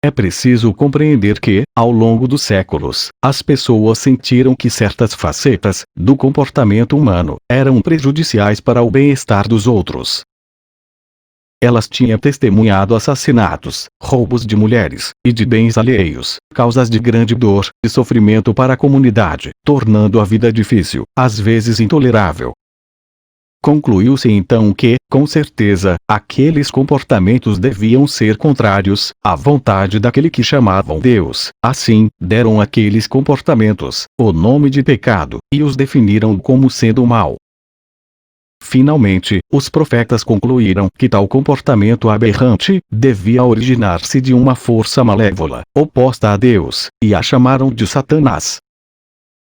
É preciso compreender que, ao longo dos séculos, as pessoas sentiram que certas facetas do comportamento humano eram prejudiciais para o bem-estar dos outros. Elas tinham testemunhado assassinatos, roubos de mulheres e de bens alheios, causas de grande dor e sofrimento para a comunidade, tornando a vida difícil, às vezes intolerável. Concluiu-se então que, com certeza, aqueles comportamentos deviam ser contrários à vontade daquele que chamavam Deus. Assim, deram àqueles comportamentos o nome de pecado, e os definiram como sendo mal. Finalmente, os profetas concluíram que tal comportamento aberrante devia originar-se de uma força malévola, oposta a Deus, e a chamaram de Satanás.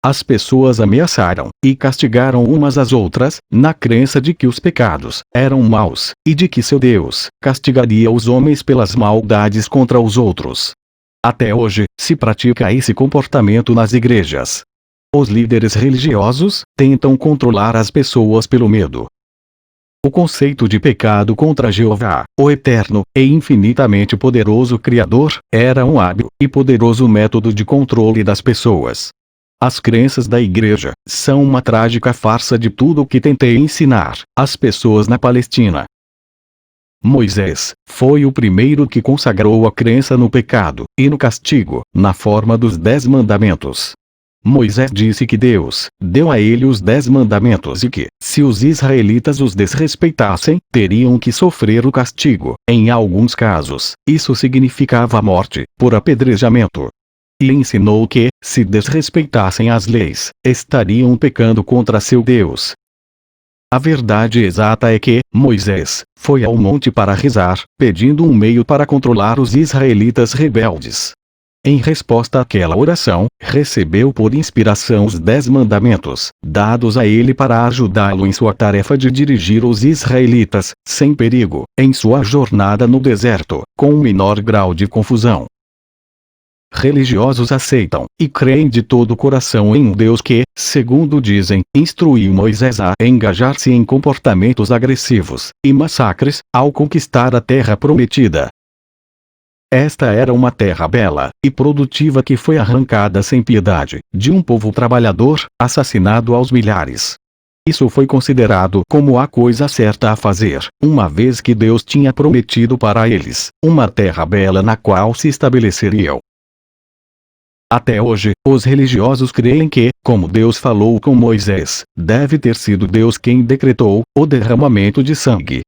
As pessoas ameaçaram e castigaram umas às outras, na crença de que os pecados eram maus, e de que seu Deus castigaria os homens pelas maldades contra os outros. Até hoje, se pratica esse comportamento nas igrejas. Os líderes religiosos tentam controlar as pessoas pelo medo. O conceito de pecado contra Jeová, o eterno e infinitamente poderoso Criador, era um hábil e poderoso método de controle das pessoas. As crenças da igreja são uma trágica farsa de tudo o que tentei ensinar às pessoas na Palestina. Moisés foi o primeiro que consagrou a crença no pecado e no castigo, na forma dos 10 mandamentos. Moisés disse que Deus deu a ele os 10 mandamentos e que, se os israelitas os desrespeitassem, teriam que sofrer o castigo. Em alguns casos, isso significava a morte por apedrejamento. E ensinou que, se desrespeitassem as leis, estariam pecando contra seu Deus. A verdade exata é que, Moisés foi ao monte para rezar, pedindo um meio para controlar os israelitas rebeldes. Em resposta àquela oração, recebeu por inspiração os 10 mandamentos, dados a ele para ajudá-lo em sua tarefa de dirigir os israelitas, sem perigo, em sua jornada no deserto, com um menor grau de confusão. Religiosos aceitam e creem de todo o coração em um Deus que, segundo dizem, instruiu Moisés a engajar-se em comportamentos agressivos e massacres ao conquistar a terra prometida. Esta era uma terra bela e produtiva que foi arrancada sem piedade de um povo trabalhador, assassinado aos milhares. Isso foi considerado como a coisa certa a fazer, uma vez que Deus tinha prometido para eles uma terra bela na qual se estabeleceriam. Até hoje, os religiosos creem que, como Deus falou com Moisés, deve ter sido Deus quem decretou o derramamento de sangue.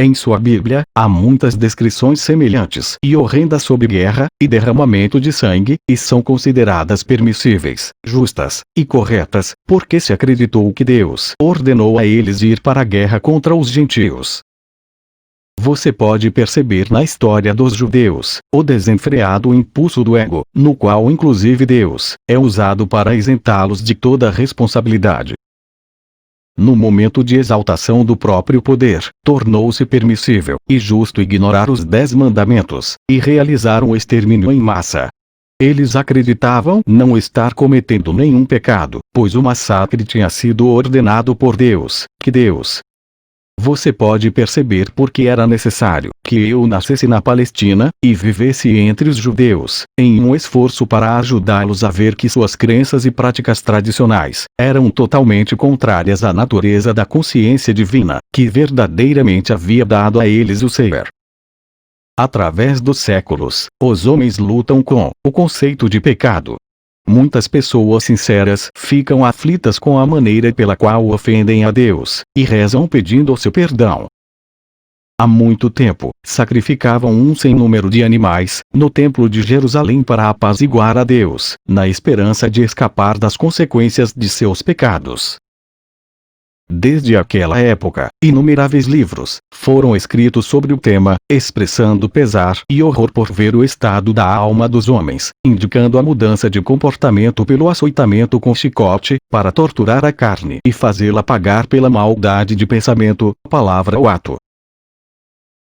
Em sua Bíblia, há muitas descrições semelhantes e horrendas sobre guerra e derramamento de sangue, e são consideradas permissíveis, justas e corretas, porque se acreditou que Deus ordenou a eles ir para a guerra contra os gentios. Você pode perceber na história dos judeus o desenfreado impulso do ego, no qual inclusive Deus é usado para isentá-los de toda responsabilidade. No momento de exaltação do próprio poder, tornou-se permissível e justo ignorar os 10 mandamentos e realizar um extermínio em massa. Eles acreditavam não estar cometendo nenhum pecado, pois o massacre tinha sido ordenado por Deus, que Deus. Você pode perceber por que era necessário que eu nascesse na Palestina e vivesse entre os judeus, em um esforço para ajudá-los a ver que suas crenças e práticas tradicionais eram totalmente contrárias à natureza da consciência divina, que verdadeiramente havia dado a eles o ser. Através dos séculos, os homens lutam com o conceito de pecado. Muitas pessoas sinceras ficam aflitas com a maneira pela qual ofendem a Deus, e rezam pedindo o seu perdão. Há muito tempo, sacrificavam um sem número de animais, no templo de Jerusalém para apaziguar a Deus, na esperança de escapar das consequências de seus pecados. Desde aquela época, inumeráveis livros foram escritos sobre o tema, expressando pesar e horror por ver o estado da alma dos homens, indicando a mudança de comportamento pelo açoitamento com chicote, para torturar a carne e fazê-la pagar pela maldade de pensamento, palavra ou ato.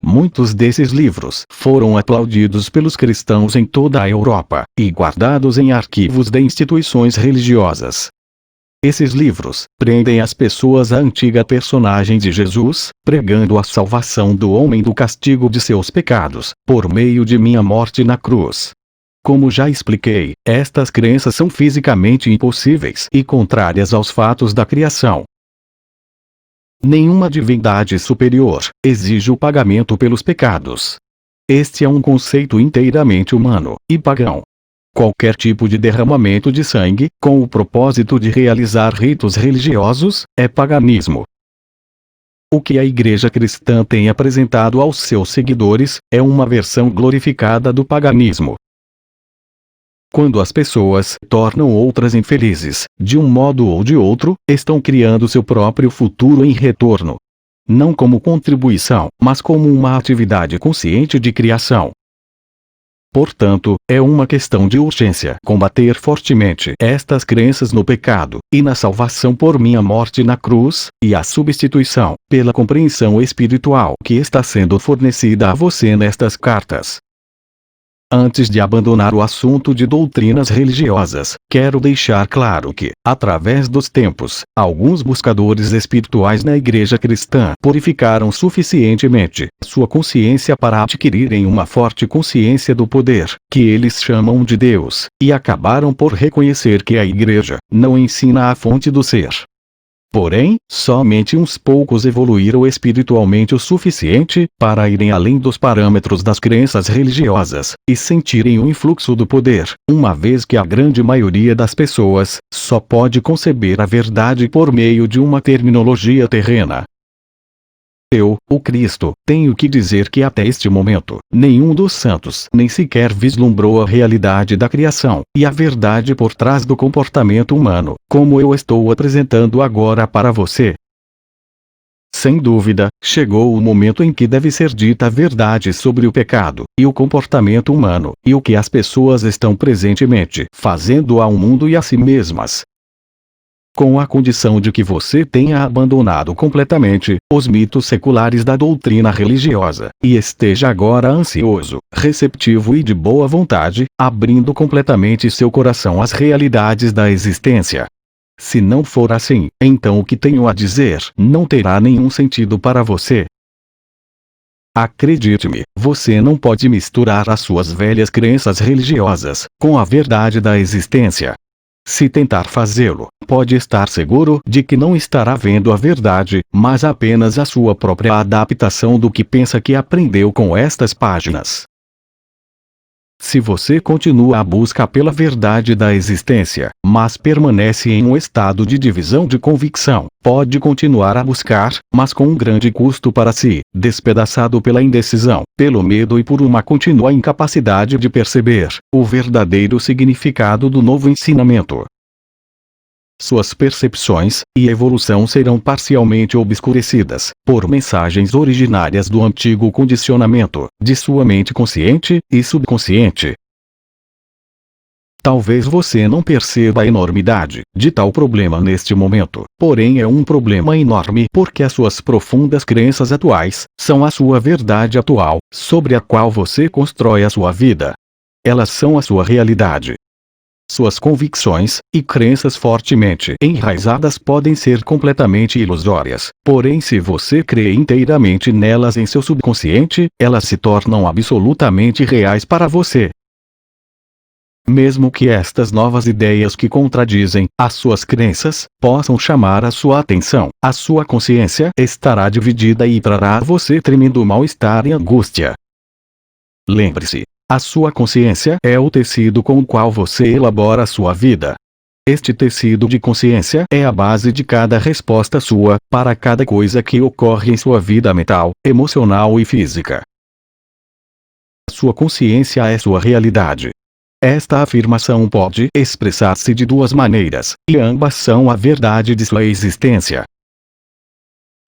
Muitos desses livros foram aplaudidos pelos cristãos em toda a Europa, e guardados em arquivos de instituições religiosas. Esses livros prendem as pessoas à antiga personagem de Jesus, pregando a salvação do homem do castigo de seus pecados, por meio de minha morte na cruz. Como já expliquei, estas crenças são fisicamente impossíveis e contrárias aos fatos da criação. Nenhuma divindade superior exige o pagamento pelos pecados. Este é um conceito inteiramente humano e pagão. Qualquer tipo de derramamento de sangue, com o propósito de realizar ritos religiosos, é paganismo. O que a Igreja Cristã tem apresentado aos seus seguidores é uma versão glorificada do paganismo. Quando as pessoas tornam outras infelizes, de um modo ou de outro, estão criando seu próprio futuro em retorno. Não como contribuição, mas como uma atividade consciente de criação. Portanto, é uma questão de urgência combater fortemente estas crenças no pecado, e na salvação por minha morte na cruz, e a substituição, pela compreensão espiritual que está sendo fornecida a você nestas cartas. Antes de abandonar o assunto de doutrinas religiosas, quero deixar claro que, através dos tempos, alguns buscadores espirituais na Igreja Cristã purificaram suficientemente sua consciência para adquirirem uma forte consciência do poder, que eles chamam de Deus, e acabaram por reconhecer que a Igreja não ensina a fonte do ser. Porém, somente uns poucos evoluíram espiritualmente o suficiente para irem além dos parâmetros das crenças religiosas e sentirem o influxo do poder, uma vez que a grande maioria das pessoas só pode conceber a verdade por meio de uma terminologia terrena. Eu, o Cristo, tenho que dizer que até este momento, nenhum dos santos nem sequer vislumbrou a realidade da criação, e a verdade por trás do comportamento humano, como eu estou apresentando agora para você. Sem dúvida, chegou o momento em que deve ser dita a verdade sobre o pecado, e o comportamento humano, e o que as pessoas estão presentemente fazendo ao mundo e a si mesmas. Com a condição de que você tenha abandonado completamente os mitos seculares da doutrina religiosa, e esteja agora ansioso, receptivo e de boa vontade, abrindo completamente seu coração às realidades da existência. Se não for assim, então o que tenho a dizer não terá nenhum sentido para você. Acredite-me, você não pode misturar as suas velhas crenças religiosas com a verdade da existência. Se tentar fazê-lo, pode estar seguro de que não estará vendo a verdade, mas apenas a sua própria adaptação do que pensa que aprendeu com estas páginas. Se você continua a busca pela verdade da existência, mas permanece em um estado de divisão de convicção, pode continuar a buscar, mas com um grande custo para si, despedaçado pela indecisão, pelo medo e por uma contínua incapacidade de perceber o verdadeiro significado do novo ensinamento. Suas percepções e evolução serão parcialmente obscurecidas por mensagens originárias do antigo condicionamento de sua mente consciente e subconsciente. Talvez você não perceba a enormidade de tal problema neste momento, porém é um problema enorme porque as suas profundas crenças atuais são a sua verdade atual, sobre a qual você constrói a sua vida. Elas são a sua realidade. Suas convicções e crenças fortemente enraizadas podem ser completamente ilusórias, porém se você crê inteiramente nelas em seu subconsciente, elas se tornam absolutamente reais para você. Mesmo que estas novas ideias que contradizem as suas crenças possam chamar a sua atenção, a sua consciência estará dividida e trará a você tremendo mal-estar e angústia. Lembre-se. A sua consciência é o tecido com o qual você elabora a sua vida. Este tecido de consciência é a base de cada resposta sua, para cada coisa que ocorre em sua vida mental, emocional e física. Sua consciência é sua realidade. Esta afirmação pode expressar-se de duas maneiras, e ambas são a verdade de sua existência.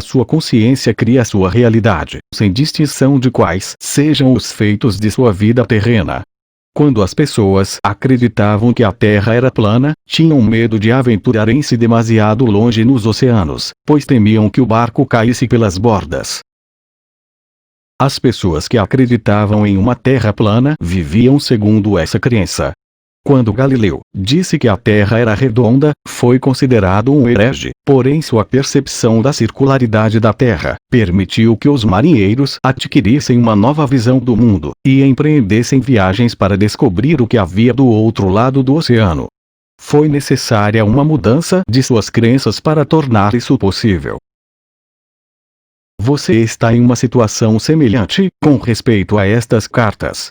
Sua consciência cria sua realidade, sem distinção de quais sejam os feitos de sua vida terrena. Quando as pessoas acreditavam que a Terra era plana, tinham medo de aventurarem-se demasiado longe nos oceanos, pois temiam que o barco caísse pelas bordas. As pessoas que acreditavam em uma Terra plana viviam segundo essa crença. Quando Galileu disse que a Terra era redonda, foi considerado um herege, porém sua percepção da circularidade da Terra permitiu que os marinheiros adquirissem uma nova visão do mundo e empreendessem viagens para descobrir o que havia do outro lado do oceano. Foi necessária uma mudança de suas crenças para tornar isso possível. Você está em uma situação semelhante com respeito a estas cartas.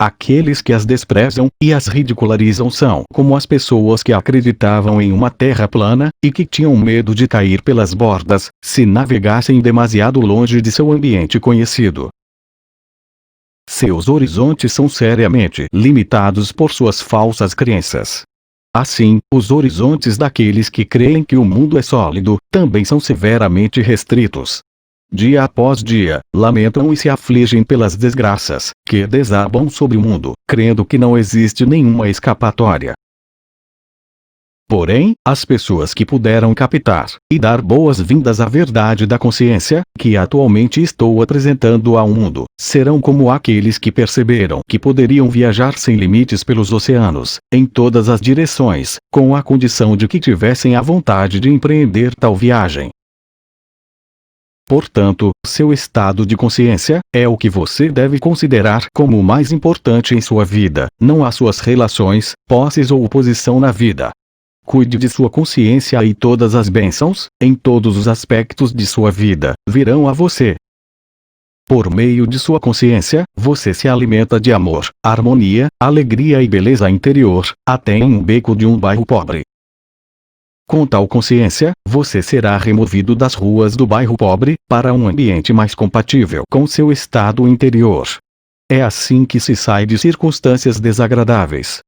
Aqueles que as desprezam e as ridicularizam são como as pessoas que acreditavam em uma terra plana e que tinham medo de cair pelas bordas se navegassem demasiado longe de seu ambiente conhecido. Seus horizontes são seriamente limitados por suas falsas crenças. Assim, os horizontes daqueles que creem que o mundo é sólido também são severamente restritos. Dia após dia, lamentam e se afligem pelas desgraças que desabam sobre o mundo, crendo que não existe nenhuma escapatória. Porém, as pessoas que puderam captar e dar boas-vindas à verdade da consciência, que atualmente estou apresentando ao mundo, serão como aqueles que perceberam que poderiam viajar sem limites pelos oceanos, em todas as direções, com a condição de que tivessem a vontade de empreender tal viagem. Portanto, seu estado de consciência é o que você deve considerar como o mais importante em sua vida, não as suas relações, posses ou posição na vida. Cuide de sua consciência e todas as bênçãos, em todos os aspectos de sua vida, virão a você. Por meio de sua consciência, você se alimenta de amor, harmonia, alegria e beleza interior, até em um beco de um bairro pobre. Com tal consciência, você será removido das ruas do bairro pobre, para um ambiente mais compatível com seu estado interior. É assim que se sai de circunstâncias desagradáveis.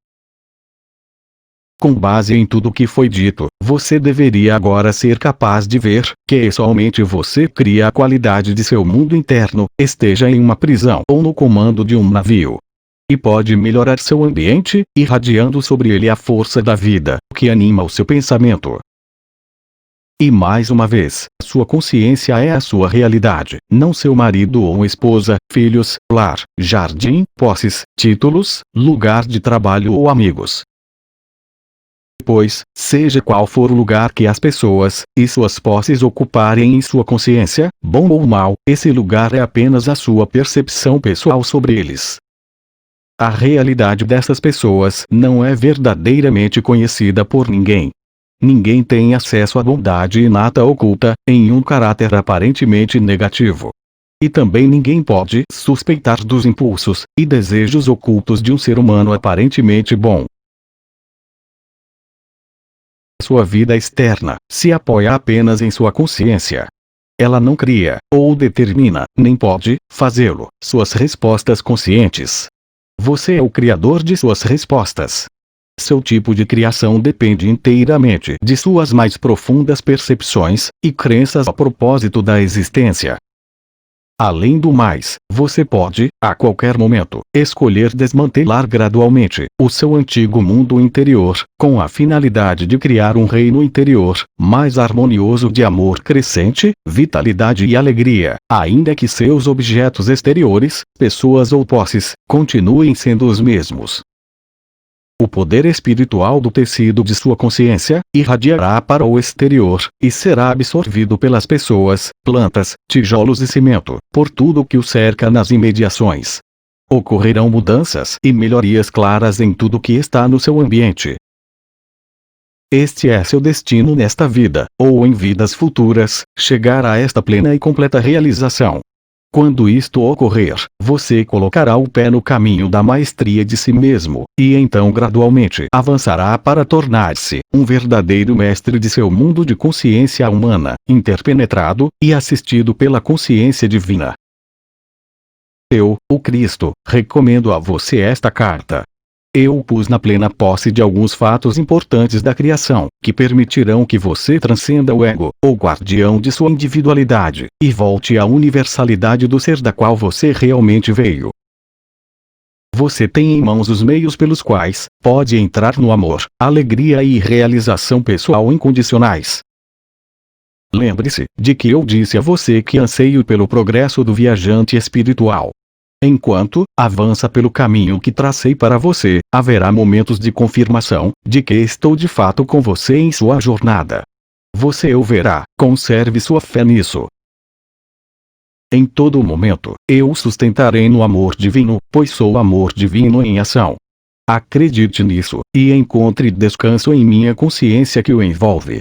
Com base em tudo o que foi dito, você deveria agora ser capaz de ver que somente você cria a qualidade de seu mundo interno, esteja em uma prisão ou no comando de um navio. E pode melhorar seu ambiente, irradiando sobre ele a força da vida, que anima o seu pensamento. E mais uma vez, sua consciência é a sua realidade, não seu marido ou esposa, filhos, lar, jardim, posses, títulos, lugar de trabalho ou amigos. Pois, seja qual for o lugar que as pessoas e suas posses ocuparem em sua consciência, bom ou mal, esse lugar é apenas a sua percepção pessoal sobre eles. A realidade dessas pessoas não é verdadeiramente conhecida por ninguém. Ninguém tem acesso à bondade inata oculta, em um caráter aparentemente negativo. E também ninguém pode suspeitar dos impulsos e desejos ocultos de um ser humano aparentemente bom. Sua vida externa se apoia apenas em sua consciência. Ela não cria, ou determina, nem pode fazê-lo, suas respostas conscientes. Você é o criador de suas respostas. Seu tipo de criação depende inteiramente de suas mais profundas percepções e crenças a propósito da existência. Além do mais, você pode, a qualquer momento, escolher desmantelar gradualmente o seu antigo mundo interior, com a finalidade de criar um reino interior, mais harmonioso de amor crescente, vitalidade e alegria, ainda que seus objetos exteriores, pessoas ou posses, continuem sendo os mesmos. O poder espiritual do tecido de sua consciência irradiará para o exterior, e será absorvido pelas pessoas, plantas, tijolos e cimento, por tudo o que o cerca nas imediações. Ocorrerão mudanças e melhorias claras em tudo que está no seu ambiente. Este é seu destino nesta vida, ou em vidas futuras, chegar a esta plena e completa realização. Quando isto ocorrer, você colocará o pé no caminho da maestria de si mesmo, e então gradualmente avançará para tornar-se um verdadeiro mestre de seu mundo de consciência humana, interpenetrado e assistido pela consciência divina. Eu, o Cristo, recomendo a você esta carta. Eu o pus na plena posse de alguns fatos importantes da criação, que permitirão que você transcenda o ego, o guardião de sua individualidade, e volte à universalidade do ser da qual você realmente veio. Você tem em mãos os meios pelos quais pode entrar no amor, alegria e realização pessoal incondicionais. Lembre-se de que eu disse a você que anseio pelo progresso do viajante espiritual. Enquanto avança pelo caminho que tracei para você, haverá momentos de confirmação de que estou de fato com você em sua jornada. Você o verá, conserve sua fé nisso. Em todo momento, eu o sustentarei no amor divino, pois sou amor divino em ação. Acredite nisso, e encontre descanso em minha consciência que o envolve.